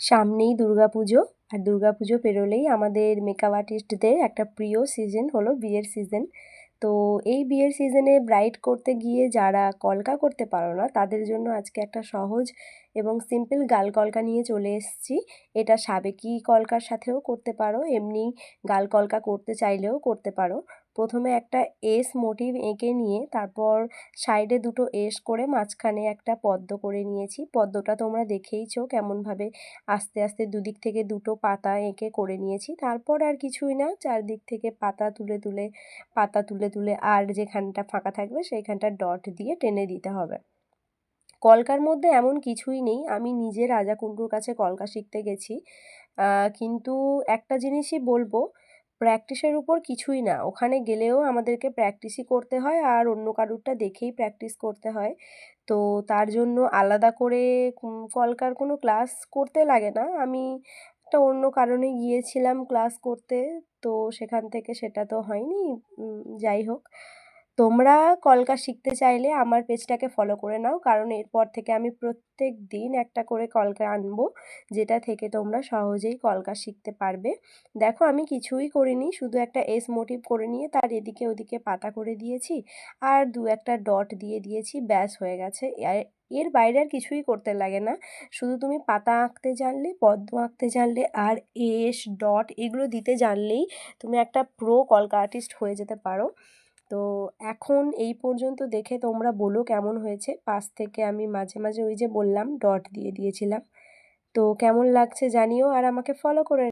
সামনেই দুর্গাপুজো, আর দুর্গাপুজো পেরোলেই আমাদের মেকআপ আর্টিস্টদের একটা প্রিয় সিজন হলো বিয়ের সিজন। তো এই বিয়ের সিজনে ব্রাইড করতে গিয়ে যারা কলকা করতে পারো না তাদের জন্য আজকে একটা সহজ এবং সিম্পল গাল কলকা নিয়ে চলে এসেছি। এটা সাবেকি কলকার সাথেও করতে পারো, এমনি গাল কলকা করতে চাইলেও করতে পারো। প্রথমে একটা এস মোটিভ এঁকে নিয়ে তারপর সাইডে দুটো এস করে মাঝখানে একটা পদ্ম করে নিয়েছি। পদ্মটা তোমরা দেখেইছো কেমনভাবে আস্তে আস্তে দুদিক থেকে দুটো পাতা এঁকে করে নিয়েছি। তারপর আর কিছুই না, চারদিক থেকে পাতা তুলে তুলে আর যেখানটা ফাঁকা থাকবে সেইখানটা ডট দিয়ে টেনে দিতে হবে। কলকার মধ্যে এমন কিছুই নেই, আমি নিজে রাজাকুণ্ডুর কাছে কলকা শিখতে গেছি। কিন্তু একটা জিনিসই বলবো, প্র্যাকটিসের উপর কিছুই না, ওখানে গেলেও আমাদেরকে প্র্যাকটিসই করতে হয় আর অন্য কারুরটা দেখেই প্র্যাকটিস করতে হয়। তো তার জন্য আলাদা করে কলকার কোনো ক্লাস করতে লাগে না। আমি একটা অন্য কারণে গিয়েছিলাম ক্লাস করতে, তো সেখান থেকে সেটা তো হয়নি। যাই হোক, তোমরা কলকা শিখতে চাইলে আমার পেজটাকে ফলো করে নাও, কারণ এরপর থেকে আমি প্রত্যেক দিন একটা করে কলকা আনবো, যেটা থেকে তোমরা সহজেই কলকা শিখতে পারবে। দেখো আমি কিছুই করিনি, শুধু একটা এস মোটিভ করে নিয়ে তার এদিকে ওদিকে পাতা করে দিয়েছি আর দু একটা ডট দিয়ে দিয়েছি, ব্যাস হয়ে গেছে। এর বাইরে আর কিছুই করতে লাগে না। শুধু তুমি পাতা আঁকতে জানলে, পদ্ম আঁকতে জানলে আর এস ডট এগুলো দিতে জানলেই তুমি একটা প্রো কলকা আর্টিস্ট হয়ে যেতে পারো। তো এখন এই পর্যন্ত দেখে তোমরা বলো কেমন হয়েছে। পাশ থেকে আমি মাঝে মাঝে ওই যে বললাম ডট দিয়ে দিয়েছিলাম। তো কেমন লাগছে জানিও আর আমাকে ফলো করে